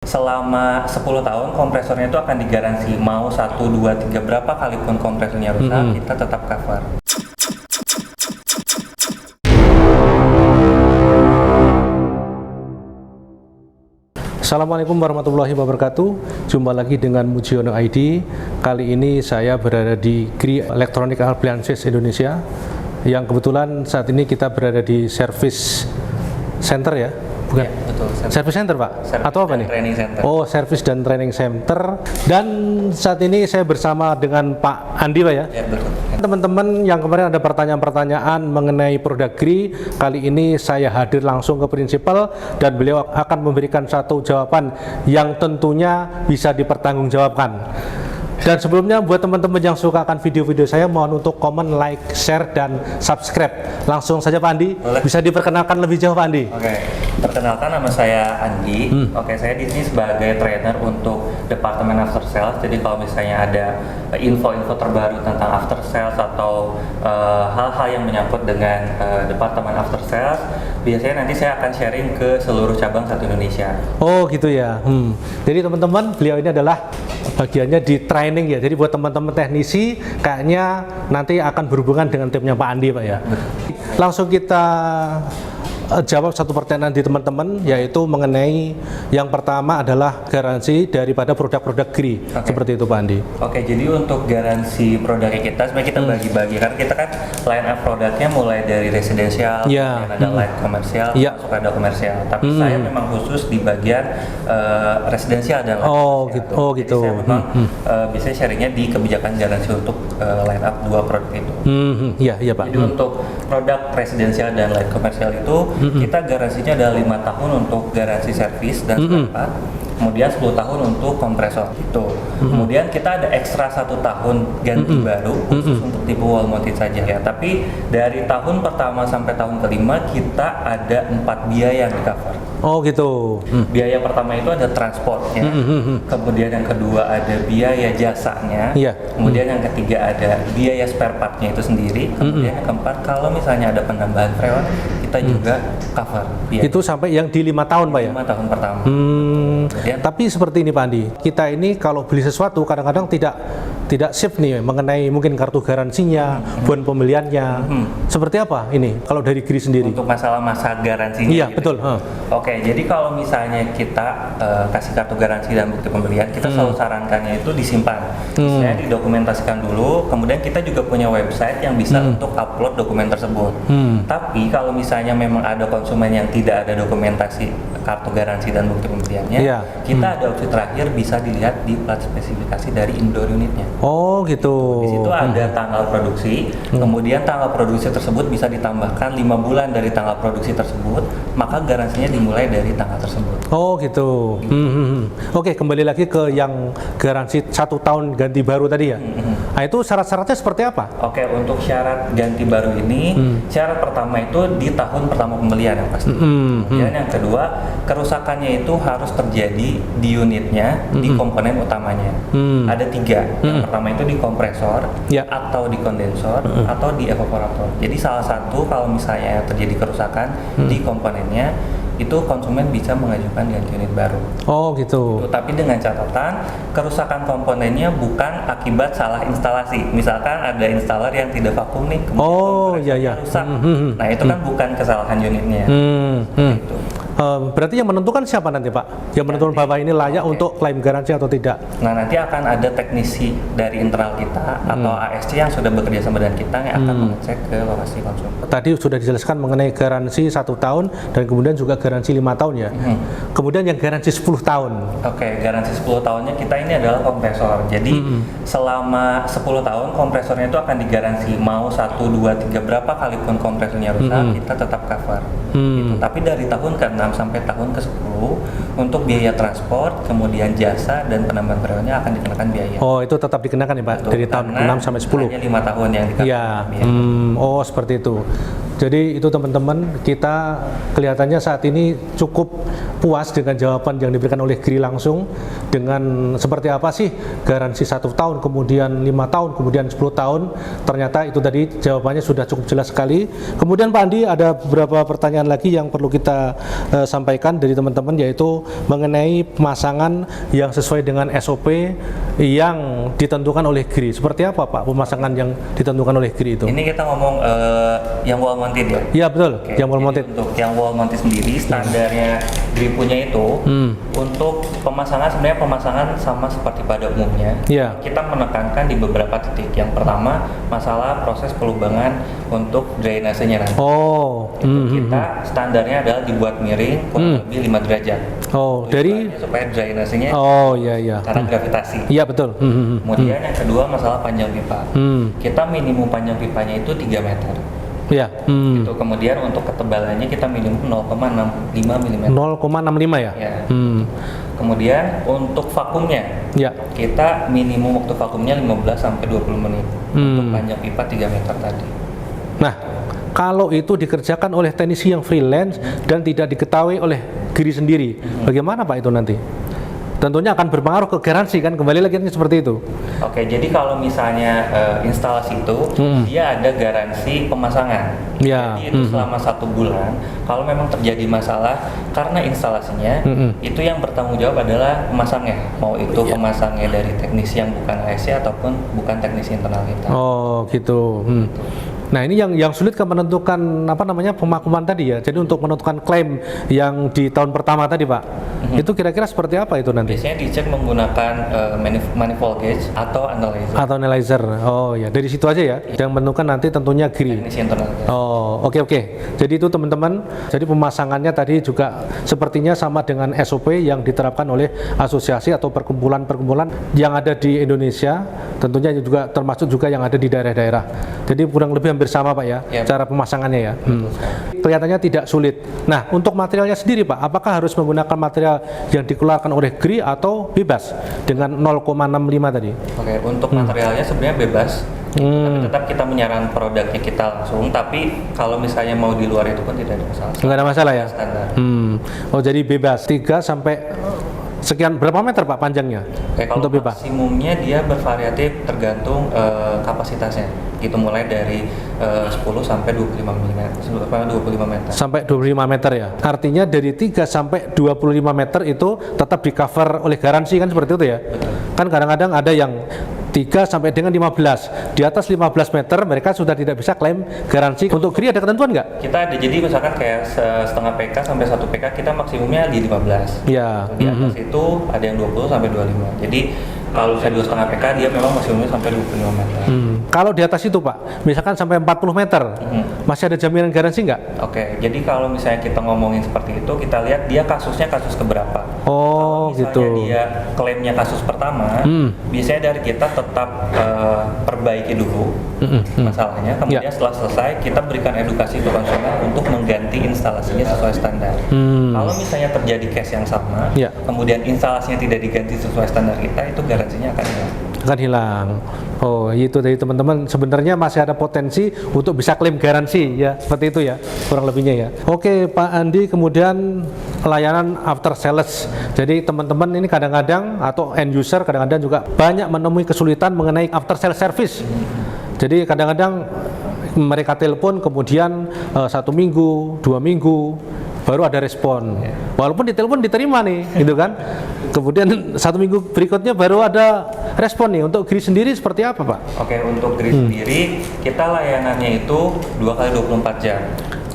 Selama 10 tahun kompresornya itu akan digaransi mau 1, 2, 3 berapa kali pun kompresornya rusak, kita tetap cover. Assalamualaikum warahmatullahi wabarakatuh. Jumpa lagi dengan Mujiono ID. Kali ini saya berada di GRI Electronic Appliances Indonesia, yang kebetulan saat ini kita berada di service center ya, bukan? Ya, betul. Service center Pak? Service Atau apa nih? Training center. Oh, service dan training center. Dan saat ini saya bersama dengan Pak Andi Pak ya? Ya, betul. Teman-teman yang kemarin ada pertanyaan-pertanyaan mengenai produk GRI, kali ini saya hadir langsung ke prinsipal dan beliau akan memberikan satu jawaban yang tentunya bisa dipertanggungjawabkan. Dan sebelumnya buat teman-teman yang suka akan video-video saya, mohon untuk komen, like, share, dan subscribe. Langsung saja Pak Andi, boleh. Bisa diperkenalkan lebih jauh Pak Andi? Oke, perkenalkan nama saya Andi. Oke, saya di sini sebagai trainer untuk Departemen After Sales. Jadi kalau misalnya ada info-info terbaru tentang After Sales atau hal-hal yang menyangkut dengan Departemen After Sales, biasanya nanti saya akan sharing ke seluruh cabang satu Indonesia. Oh gitu ya. Jadi teman-teman, beliau ini adalah bagiannya di training ya. Jadi buat teman-teman teknisi, kayaknya nanti akan berhubungan dengan timnya Pak Andi Pak ya. Langsung kita jawab satu pertanyaan di teman-teman, yaitu mengenai yang pertama adalah garansi daripada produk-produk GRI. Seperti itu Pak Andi. Oke, jadi untuk garansi produknya kita sebenarnya kita bagi-bagi, karena kita kan line up produknya mulai dari residensial, Ya. kemudian ada light komersial, Ya. masuk ada komersial. Tapi saya memang khusus di bagian residensial dan light Oh komersial. gitu. Oh Jadi gitu. saya memang biasanya sharingnya di kebijakan garansi untuk line up dua produk itu. Iya, iya Pak. Jadi untuk produk residensial dan light komersial itu kita garansinya ada 5 tahun untuk garansi servis dan spare part, kemudian 10 tahun untuk kompresor itu. Kemudian kita ada ekstra 1 tahun ganti baru khusus untuk tipe wall mounted saja ya. Tapi dari tahun pertama sampai tahun kelima kita ada 4 biaya yang di cover. Oh gitu. Biaya pertama itu ada transportnya, kemudian yang kedua ada biaya jasanya, Iya. kemudian yang ketiga ada biaya spare partnya itu sendiri, kemudian yang keempat kalau misalnya ada penambahan freon kita juga cover biaya. Itu sampai yang di 5 tahun Pak ya? 5 tahun pertama. Kemudian Tapi seperti ini Pak Andi, kita ini kalau beli sesuatu kadang-kadang tidak sip nih mengenai mungkin kartu garansinya, bon pembeliannya. Seperti apa ini kalau dari GRI sendiri? untuk masalah masa garansinya. Iya, gitu. betul. Oke, jadi kalau misalnya kita kasih kartu garansi dan bukti pembelian, kita selalu sarankannya itu disimpan. Misalnya didokumentasikan dulu, kemudian kita juga punya website yang bisa untuk upload dokumen tersebut. Tapi kalau misalnya memang ada konsumen yang tidak ada dokumentasi kartu garansi dan bukti pembeliannya, Iya. kita ada opsi terakhir bisa dilihat di plat spesifikasi dari indoor unitnya. Oh gitu. Di situ ada tanggal produksi, kemudian tanggal produksi tersebut bisa ditambahkan 5 bulan dari tanggal produksi tersebut, maka garansinya dimulai dari tanggal tersebut. Oh gitu. Oke, kembali lagi ke yang garansi 1 tahun ganti baru tadi ya. Nah itu syarat-syaratnya seperti apa? Oke, untuk syarat ganti baru ini, syarat pertama itu di tahun pertama pembelian yang pasti. Kemudian yang kedua, kerusakannya itu harus terjadi di unitnya, di komponen utamanya. Ada 3. Yang pertama itu di kompresor, Ya. atau di kondensor, atau di evaporator. Jadi salah satu kalau misalnya terjadi kerusakan di komponennya, itu konsumen bisa mengajukan ganti unit baru. Oh gitu. Tapi dengan catatan kerusakan komponennya bukan akibat salah instalasi. Misalkan ada installer yang tidak vakum nih, kemudian Oh kompresornya iya. rusak. Nah itu kan bukan kesalahan unitnya. Gitu. Berarti yang menentukan siapa nanti Pak? Yang menentukan bahwa ini layak untuk klaim garansi atau tidak? Nah nanti akan ada teknisi dari internal kita atau ASC yang sudah bekerja sama dengan kita yang akan mengecek ke lokasi konsumen. Tadi sudah dijelaskan mengenai garansi 1 tahun dan kemudian juga garansi 5 tahun ya. Kemudian yang garansi 10 tahun. Oke, garansi 10 tahunnya kita ini adalah kompresor. Jadi selama 10 tahun kompresornya itu akan digaransi mau 1, 2, 3 berapa kali pun kompresornya rusak, kita tetap cover. Gitu. Tapi dari tahun ke-6 sampai tahun ke-10 untuk biaya transport, kemudian jasa dan penambahan freonnya akan dikenakan biaya. Oh itu tetap dikenakan ya Pak? Betul, Dari tahun karena 6 sampai 10? hanya 5 tahun yang dikenakan Ya, biaya. oh seperti itu. Jadi itu teman-teman, kita kelihatannya saat ini cukup puas dengan jawaban yang diberikan oleh GRI langsung, dengan seperti apa sih garansi 1 tahun, kemudian 5 tahun, kemudian 10 tahun. Ternyata itu tadi jawabannya sudah cukup jelas sekali. Kemudian Pak Andi, ada beberapa pertanyaan lagi yang perlu kita sampaikan dari teman-teman, yaitu mengenai pemasangan yang sesuai dengan SOP yang ditentukan oleh GRI. Seperti apa Pak pemasangan yang ditentukan oleh GRI itu? Ini kita ngomong yang wall mounted ya? Iya betul, Oke, yang wall mounted. untuk yang wall mounted sendiri standarnya GRI punya itu untuk pemasangan, sebenarnya pemasangan sama seperti pada umumnya. Iya. Kita menekankan di beberapa titik. Yang pertama, masalah proses pelubangan untuk drainasenya nanti. Oh, Kita standarnya adalah dibuat miring kurang lebih 5 derajat. oh dari, Supaya drainasenya oh iya. karena gravitasi. Iya betul. Kemudian yang kedua masalah panjang pipa. Kita minimum panjang pipanya itu 3 meter. Iya. Itu kemudian untuk ketebalannya kita minimum 0,65 mm. 0,65 ya. Ya. Kemudian untuk vakumnya Ya. kita minimum waktu vakumnya 15 sampai 20 menit. Untuk panjang pipa 3 meter tadi. Nah, kalau itu dikerjakan oleh teknisi yang freelance dan tidak diketahui oleh GRI sendiri, bagaimana Pak itu nanti? Tentunya akan berpengaruh ke garansi kan, kembali lagi seperti itu. Oke, jadi kalau misalnya instalasi itu dia ada garansi pemasangan. Ya. Jadi itu selama 1 bulan. Kalau memang terjadi masalah karena instalasinya, itu yang bertanggung jawab adalah pemasangnya. Mau itu pemasangnya dari teknisi yang bukan ASC ataupun bukan teknisi internal kita. Oh gitu. Nah ini yang sulit kan menentukan apa namanya pemakuman tadi ya. Jadi untuk menentukan klaim yang di tahun pertama tadi Pak, itu kira-kira seperti apa itu nanti? Biasanya dicek menggunakan manifold gauge atau analyzer. Atau analyzer. Oh ya, dari situ aja ya. Yang menentukan nanti tentunya GRI. Teknisi internal. Oh, oke. Jadi itu teman-teman. Jadi pemasangannya tadi juga sepertinya sama dengan SOP yang diterapkan oleh asosiasi atau perkumpulan-perkumpulan yang ada di Indonesia. Tentunya juga termasuk juga yang ada di daerah-daerah. Jadi kurang lebih hampir sama Pak ya, cara pemasangannya ya. Kelihatannya tidak sulit. Nah, untuk materialnya sendiri Pak, apakah harus menggunakan material yang dikeluarkan oleh GRI atau bebas dengan 0,65 tadi? Oke, untuk materialnya sebenarnya bebas. Tapi tetap kita menyarankan produknya kita langsung, tapi kalau misalnya mau di luar itu pun tidak ada masalah. Nggak ada masalah ya? Standar. Oh jadi bebas 3 sampai sekian berapa meter Pak panjangnya? Oke, kalau untuk pipa? maksimumnya dia bervariatif tergantung kapasitasnya. Gitu mulai dari 10 sampai 25 mm, 25 meter. Sampai 25 meter ya. Artinya dari 3 sampai 25 meter itu tetap di cover oleh garansi kan seperti itu ya? Betul. Kan kadang-kadang ada yang 3 sampai dengan 15. Di atas 15 meter mereka sudah tidak bisa klaim garansi. Untuk GRI ada ketentuan nggak? Kita ada, jadi misalkan kayak setengah PK sampai 1 PK kita maksimumnya di 15. Ya. Di atas itu ada yang 20 sampai 25. Jadi kalau misalnya 2,5 PK dia memang maksimumnya sampai 25 meter. Kalau di atas itu Pak, misalkan sampai 40 meter, masih ada jaminan garansi nggak? Oke, jadi kalau misalnya kita ngomongin seperti itu, kita lihat dia kasusnya kasus keberapa. Oh Misalnya gitu. dia klaimnya kasus pertama, biasanya dari kita tetap perbaiki dulu masalahnya. Kemudian setelah selesai, kita berikan edukasi ke konsumen untuk mengganti instalasinya sesuai standar. Kalau misalnya terjadi case yang sama, kemudian instalasinya tidak diganti sesuai standar kita, itu garansinya akan hilang. Akan hilang. Oh, itu dari teman-teman sebenarnya masih ada potensi untuk bisa klaim garansi ya, seperti itu ya, kurang lebihnya ya. Oke, Pak Andi, kemudian layanan after sales. Jadi teman-teman ini kadang-kadang atau end user kadang-kadang juga banyak menemui kesulitan mengenai after sales service. Jadi kadang-kadang mereka telepon kemudian 1 minggu, 2 minggu baru ada respon. Walaupun ditelepon diterima nih, gitu kan. Kemudian 1 minggu berikutnya baru ada respon nih. Untuk GRI sendiri seperti apa Pak? Oke, untuk GRI sendiri kita layanannya itu 2 kali 24 jam.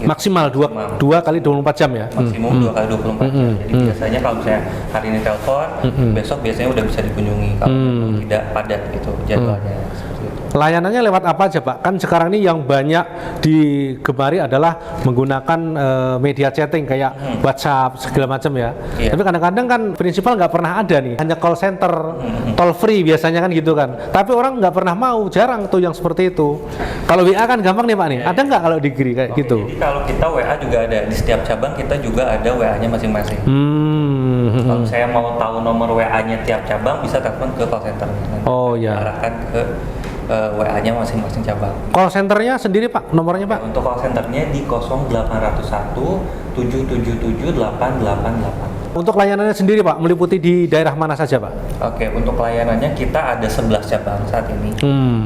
Maksimal 2 kali 24 jam ya? Maksimum 2 kali 24 jam. Jadi biasanya kalau misalnya hari ini telepon, besok biasanya udah bisa dikunjungi kalau tidak padat gitu jadwalnya. Seperti itu. Layanannya lewat apa aja Pak? Kan sekarang ini yang banyak digemari adalah menggunakan media chatting kayak WhatsApp segala macam ya. Tapi kadang-kadang kan prinsipal nggak pernah ada nih, hanya call center, toll free biasanya kan gitu kan. Tapi orang nggak pernah mau, jarang tuh yang seperti itu. Kalau WA kan gampang nih Pak nih. Ada nggak kalau di GRI kayak gitu? Jadi kalau kita WA juga ada, di setiap cabang kita juga ada WA-nya masing-masing. Kalau saya mau tahu nomor WA-nya tiap cabang bisa telepon ke call center. Oh ya. Arahkan ke WA-nya masing-masing cabang. Call centernya sendiri Pak, nomornya Pak? Untuk call centernya di 0801 777 888. Untuk layanannya sendiri Pak, meliputi di daerah mana saja Pak? Oke, untuk layanannya kita ada 11 cabang saat ini.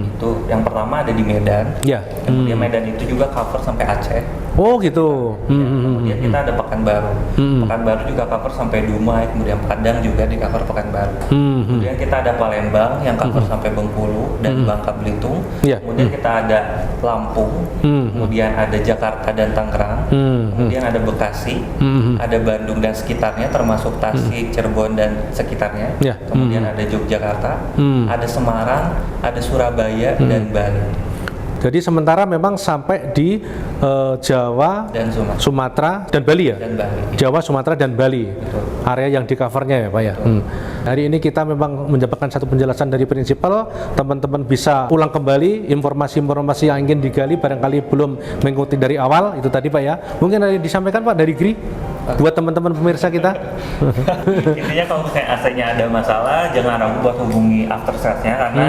Itu yang pertama ada di Medan. Ya. Kemudian Medan itu juga cover sampai Aceh. Oh gitu. Kemudian kita ada Pekanbaru. Pekanbaru juga cover sampai Dumai, kemudian Padang juga di cover Pekanbaru. Kemudian kita ada Palembang yang cover sampai Bengkulu dan Bangka Belitung. Ya. Kemudian kita ada Lampung. Kemudian ada Jakarta dan Tangerang. Kemudian ada Bekasi, ada Bandung dan sekitarnya termasuk Tasik, Cirebon dan sekitarnya. Ya. Kemudian ada Yogyakarta, ada Semarang, ada Surabaya dan Bali. Jadi sementara memang sampai di Jawa, Dan Sumatera dan Bali ya? Dan Bali. Jawa, Sumatera dan Bali. Betul. Area yang di covernya ya Pak ya. Hari ini kita memang mendapatkan satu penjelasan dari prinsipal, teman-teman bisa ulang kembali informasi-informasi yang ingin digali barangkali belum mengikuti dari awal itu tadi Pak ya. Mungkin ada yang disampaikan Pak dari GRI buat teman-teman pemirsa kita. Intinya kalau misalnya AC-nya ada masalah, jangan ragu buat hubungi after sales-nya karena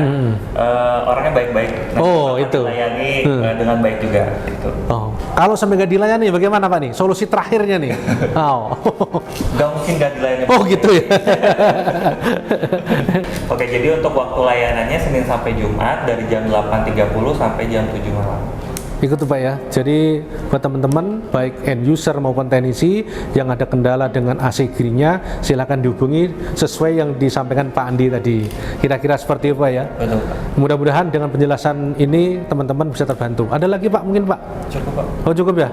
orangnya baik-baik. Oh, itu. Dilayani dengan baik juga. Gitu. Oh, kalau sampai nggak dilayani bagaimana Pak nih? Solusi terakhirnya nih? Oh, Nggak mungkin nggak dilayani. oh gitu ya. Oke, jadi untuk waktu layanannya Senin sampai Jumat dari jam 8.30 sampai jam 7 malam. Itu Pak ya. Jadi buat teman-teman baik end user maupun teknisi yang ada kendala dengan AC GRI-nya silakan dihubungi sesuai yang disampaikan Pak Andi tadi. Kira-kira seperti itu Pak ya. Betul, Pak. Mudah-mudahan dengan penjelasan ini teman-teman bisa terbantu. Ada lagi Pak mungkin Pak? Cukup, Pak. Oh cukup ya.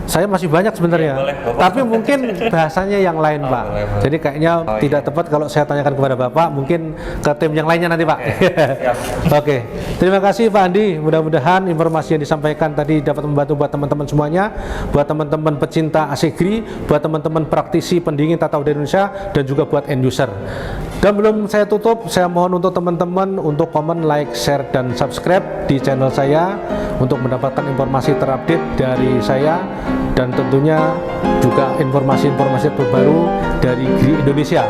Saya masih banyak sebenarnya, Ya, boleh, Bapak. tapi mungkin bahasanya yang lain Pak. boleh. Jadi kayaknya tidak tepat kalau saya tanyakan kepada Bapak, mungkin ke tim yang lainnya nanti Pak. Siap. Oke, terima kasih Pak Andi. Mudah-mudahan informasi yang disampaikan tadi dapat membantu buat teman-teman semuanya, buat teman-teman pecinta AC GRI, buat teman-teman praktisi pendingin tata udara Indonesia, dan juga buat end user. Dan belum saya tutup, saya mohon untuk teman-teman untuk komen, like, share, dan subscribe di channel saya untuk mendapatkan informasi terupdate dari saya dan tentunya juga informasi-informasi terbaru dari GRI Indonesia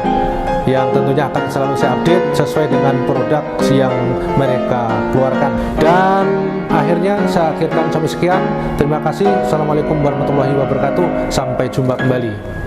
yang tentunya akan selalu saya update sesuai dengan produk yang mereka keluarkan. Dan akhirnya saya akhirkan sampai sekian. Terima kasih. Assalamualaikum warahmatullahi wabarakatuh. Sampai jumpa kembali.